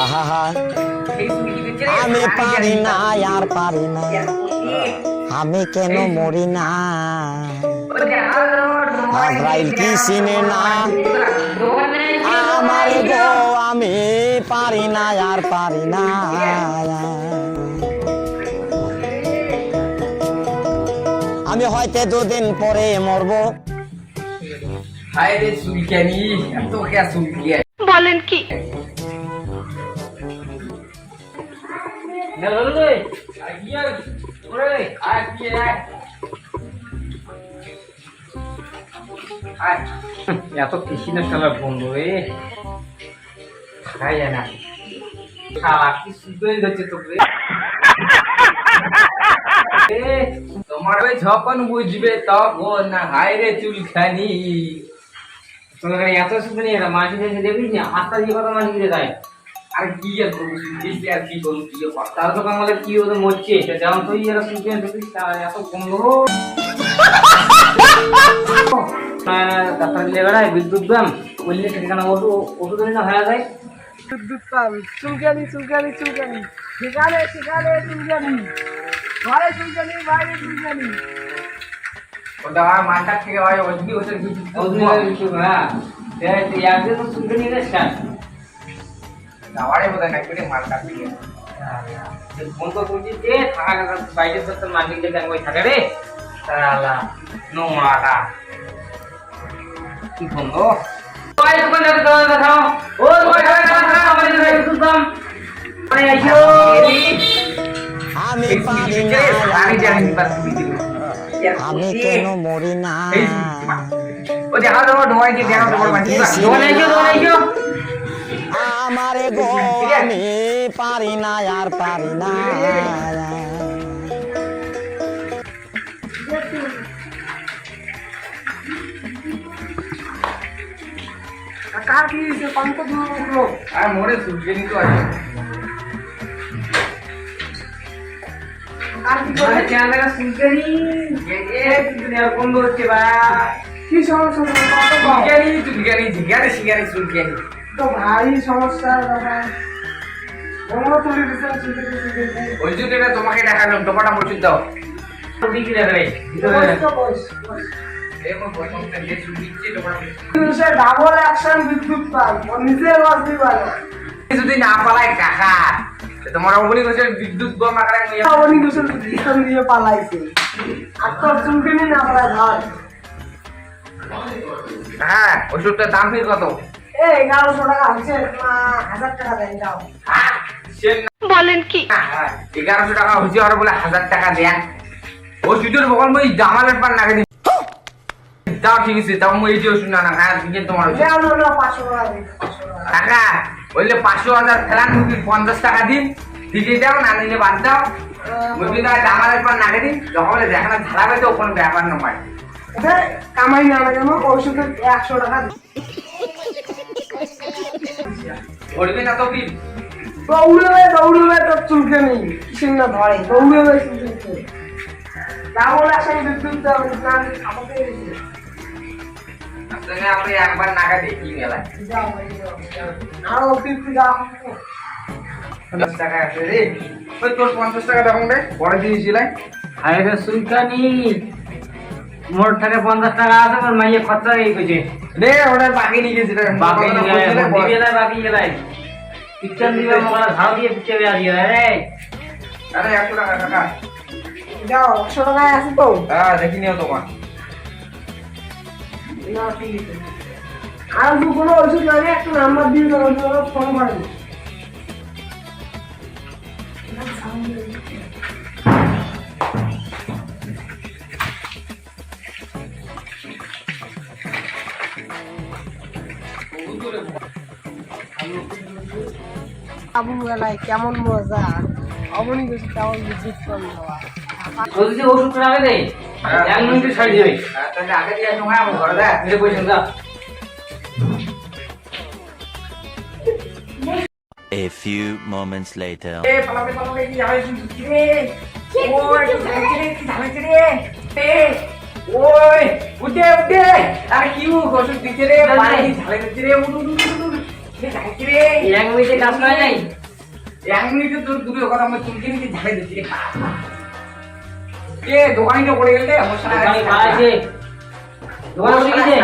আহা আমি পারি না আর পারি না আমি কেন মরি না আজরাইল কি চিনে না আমার গো আমি পারি না আর পারি না আমি হয়তো দুদিন পরে মরবো হায় রে সুলকানি এত কে সুলকিয়া বলেন কি এত কৃষ্ণের কালার বন্ধু রে খাই না শালা কি সুন্দর হচ্ছে তোকে তোমার ওই যখন বুঝবে তখন না হায় রে চুলখানি তোমার এত সুন্দর এরা মাঝে মাঝে দেখবি না হাতটা দিয়ে কথা মাঝে দিয়ে যায় আর কি আর করবো শুনছি আর কি করবো কি তার তো আমাদের কি হতো মরছে যেমন তুই এরা শুনতে দেখিস এত বন্ধু ডাক্তার দিলে বেড়ায় বিদ্যুৎ দাম বললে সেখানে ওষুধ না হয়ে যায় বিদ্যুৎ পাল চুলকানি চুলকানি চুলকানি সেখানে সেখানে চুলকানি ঘরে চুলকানি বাইরে চুলকানি ওটা মাথা থেকে হয় ওষুধ ওষুধ কিছু হ্যাঁ একদিন তো চুলকানি রে স্যার যাওয়ারে বোধ হয় না করে মাথা থেকে ফোন তো করছি যে থাকা বাইরে তো মালিক দেখে ওই থাকে রে তাহলে নোংরাটা কি ফোন গো ওই দোকান যাবে তো দেখাও ও ওই দাদা আমাদের ভাই একটু দাম মানে আইছো আমি পারি না আমি জানি বাস আমি কেন মরি না ও দেখা দাও ঢোয়াই দিয়ে দেখা দাও মানে দোকানে আইছো আমার গো আমি পারি না আর পারি না কার কি সে কত দূর উঠলো আর মোরে সুলকানি তো আছে আর কি মানে করে চ্যানেলটা সুলকানি এ তুমি আর বন্ধ হচ্ছে বা কি সমস্যা কত সুলকানি জিগারে সুলকানি তো ভাই সমস্যা দাদা বলো তুলি দিতে চুলকানি ওই জন্য এটা তোমাকে দেখালাম টোপাটা মুছে দাও দিকে দেখাবে বস এখন বসে যে সুলকিছে টোপাটা সে ডাবল অ্যাকশন বিদ্যুৎ পাল ও নিজে বাঁচতে পারে যদি না পালায় কাকা তোমার অবনি গোছের বিদ্যুৎ বোম আকারে নিয়ে অবনি গোসল দিশন দিয়ে পালাইছে আর তোর চুলকানি না পালায় ধর হ্যাঁ ওষুধটার দাম ফির কত এই 1100 টাকা হচ্ছে 1000 টাকা দেন যাও বলেন কি 1100 টাকা হচ্ছে আর বলে 1000 টাকা দেন ওষুধের বকল মই জামালের পার নাগে দি দাও ঠিক আছে দাও মই এই যে ওষুধ না না হ্যাঁ ঠিক তোমার ওষুধ যাও না 500 টাকা দিন 500 টাকা টাকা বললে 500,000 ফেলান মুখি 50 টাকা দিন দিকে দাও না নিলে বাদ দাও মুখি না জামালের পার নাগে দিন যখন দেখানো ঝাড়াবে তো কোনো ব্যাপার না পায় কামাই না কেন ওষুধের 100 টাকা ধরবে না তো কি দৌড়বে তোর চুলকে নেই কিসের না ধরে দৌড়বে চুলকে ডাবল অ্যাকশন বিদ্যুৎ দাও না আমাকে আসলে আমি একবার নাগা দেখি মেলায় যাও আর অতিরিক্ত যাও 50 টাকা আছে রে ওই তোর 50 টাকা দেখুন রে বড় দিয়েছিলাই আরে সুলকানি মোর টাকা 50 টাকা আছে মোর মাইয়ে খরচা হয়ে গেছে রে ওটা বাকি নিয়ে গেছিল বাকি দিবে বাকি গেলাই পিকচার দিবে মোরা ঝাড় দিয়ে পিকচার দিয়ে রে আরে 100 টাকা টাকা যাও 100 টাকায় আছে তো হ্যাঁ দেখি নিও তোমার না ঠিক আছে আর কোনো ওষুধ লাগে একটা নাম্বার দিয়ে দাও ফোন করেন আবু বেলায় কেমন মজা অবনি গেছে কেমন বিদ্যুৎ কম দেওয়া যদি ওষুধ লাগে দে এক মিনিটে ছাড়ি যাবে তাহলে আগে দিয়ে সময় আমার ঘরে দেখ মেরে পয়সা দাও A few moments later. এ পালাবে কি যাবে কি রে ওই কি যাবে রে এ ওই উঠে আরে কি ওষুধ দিতে রে পানি ঝালে দিতে রে ঝাঁকি রে। এক মিনিটে কাজ করা যায়? 1 মিনিটে তোর দুটো কথা আমার চুলকে নিয়ে ঝাড়ে দিচ্ছি রে। দোকানিটা পড়ে গেলে আমার সাথে দোকানে কাজ আছে? দোকানে বসে গেছে?